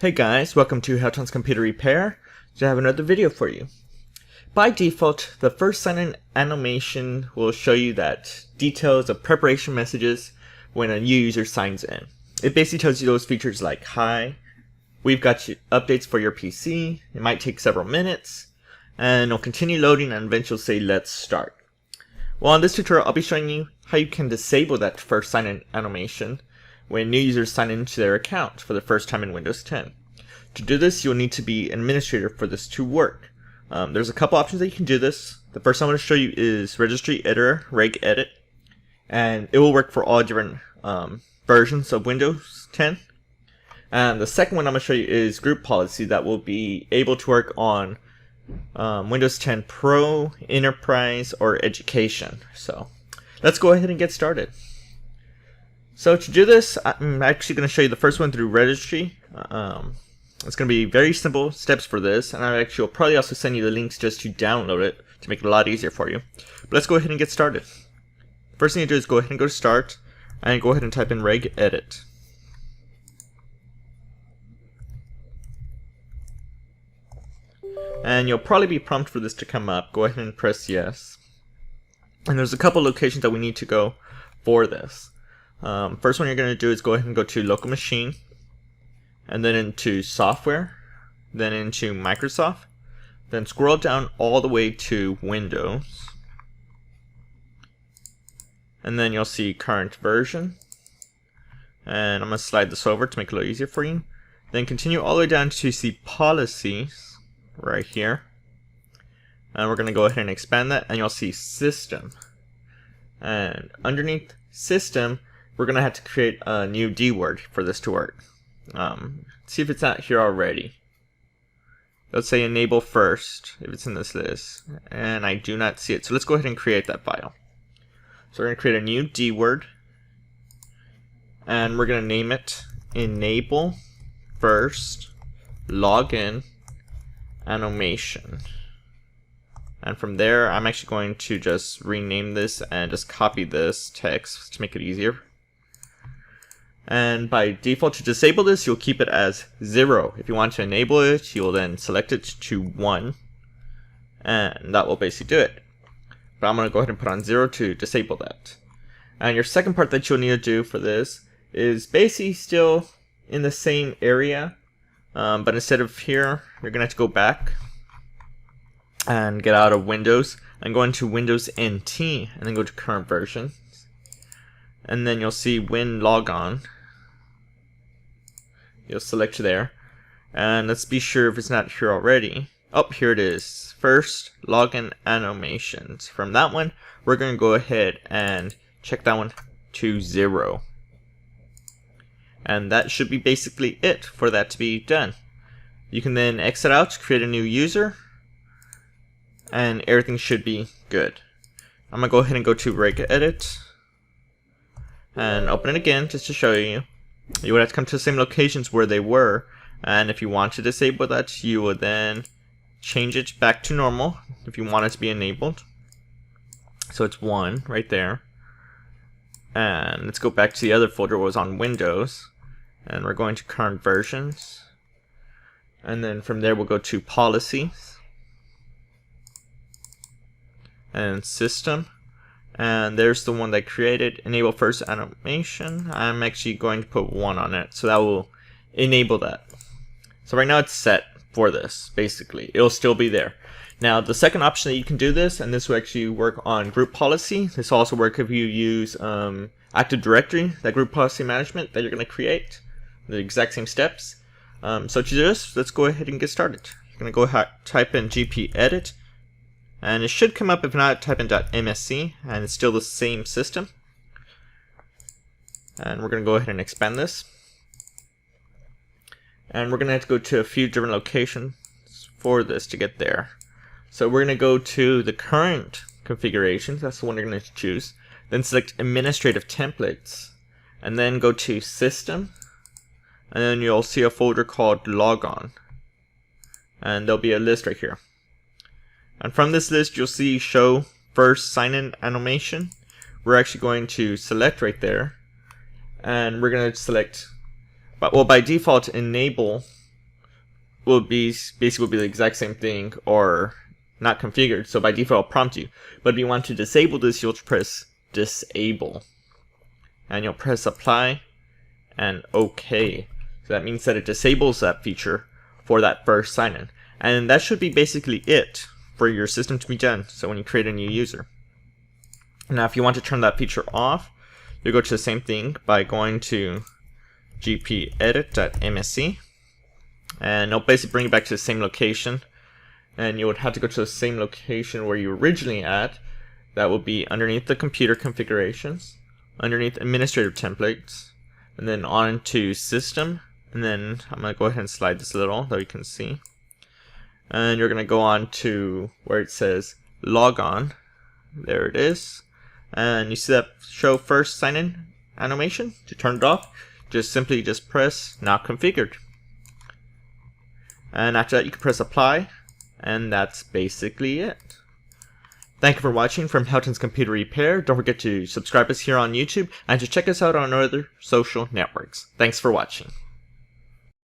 Hey guys, welcome to Houghton's Computer Repair. I have another video for you. By default, the first sign-in animation will show you that details of preparation messages when a new user signs in. It basically tells you those features like, hi, we've got updates for your PC, it might take several minutes, and it'll continue loading and eventually say, let's start. Well, in this tutorial, I'll be showing you how you can disable that first sign-in animation when new users sign into their account for the first time in Windows 10. To do this, you'll need to be an administrator for this to work. There's a couple options that you can do this. The first I'm going to show you is Registry Editor, Reg Edit, and it will work for all different versions of Windows 10. And the second one I'm going to show you is Group Policy that will be able to work on Windows 10 Pro, Enterprise, or Education. So let's go ahead and get started. So to do this, I'm actually going to show you the first one through Registry. It's going to be very simple steps for this, and I actually will probably also send you the links just to download it to make it a lot easier for you. But let's go ahead and get started. First thing you do is go ahead and go to Start, and go ahead and type in Reg Edit. And you'll probably be prompted for this to come up. Go ahead and press Yes. And there's a couple locations that we need to go for this. First one you're going to do is go ahead and go to Local Machine, and then into Software, then into Microsoft, then scroll down all the way to Windows, and then you'll see Current Version, and I'm going to slide this over to make it a little easier for you. Then continue all the way down to see Policies right here, and we're going to go ahead and expand that, and you'll see System, and underneath System we're going to have to create a new D word for this to work. See if it's not here already. Let's say enable first if it's in this list, and I do not see it. So let's go ahead and create that file. So we're going to create a new D word, and we're going to name it enable first login animation. And from there, I'm actually going to just rename this and just copy this text to make it easier. And by default, to disable this, you'll keep it as 0. If you want to enable it, you'll then select it to 1, and that will basically do it. But I'm going to go ahead and put on 0 to disable that. And your second part that you'll need to do for this is basically still in the same area, but instead of here, you're going to have to go back and get out of Windows and go into Windows NT, and then go to Current Version. And then you'll see Win Logon. You'll select there, and let's be sure if it's not here already. Oh, here it is. First login animations. From that one, we're going to go ahead and check that one to 0. And that should be basically it for that to be done. You can then exit out, create a new user, and everything should be good. I'm going to go ahead and go to Reg Edit and open it again just to show you. You would have to come to the same locations where they were, and if you want to disable that, you would then change it back to normal if you want it to be enabled. So it's 1 right there. And let's go back to the other folder that was on Windows, and we're going to Current Versions, and then from there we'll go to Policies and System. And there's the one that created enable first animation. I'm actually going to put 1 on it, so that will enable that. So right now it's set for this, basically. It'll still be there. Now the second option that you can do this, and this will actually work on Group Policy. This will also work if you use Active Directory, that Group Policy Management that you're going to create. The exact same steps. So to do this, let's go ahead and get started. You're going to go type in GP Edit. And it should come up. If not, type in .msc, and it's still the same system. And we're going to go ahead and expand this. And we're going to have to go to a few different locations for this to get there. So we're going to go to the current configurations. That's the one you're going to choose. Then select Administrative Templates. And then go to System. And then you'll see a folder called Logon. And there'll be a list right here. And from this list, you'll see Show First Sign-In Animation. We're actually going to select right there, and we're going to select, well, by default, enable will be the exact same thing, or not configured, so by default it'll prompt you. But if you want to disable this, you'll press disable, and you'll press apply and OK. So that means that it disables that feature for that first sign-in, and that should be basically it for your system to be done. So when you create a new user, now if you want to turn that feature off, you go to the same thing by going to gpedit.msc, and it'll basically bring you back to the same location, and you would have to go to the same location where you were originally at. That will be underneath the computer configurations, underneath administrator templates, and then on to system, and then I'm going to go ahead and slide this a little so you can see, and you're going to go on to where it says log on. There it is, and you see that show first sign in animation. To turn it off, simply press not configured, and after that you can press apply, and that's basically it. Thank you for watching from Helton's Computer Repair. Don't forget to subscribe us here on YouTube and to check us out on our other social networks. Thanks for watching.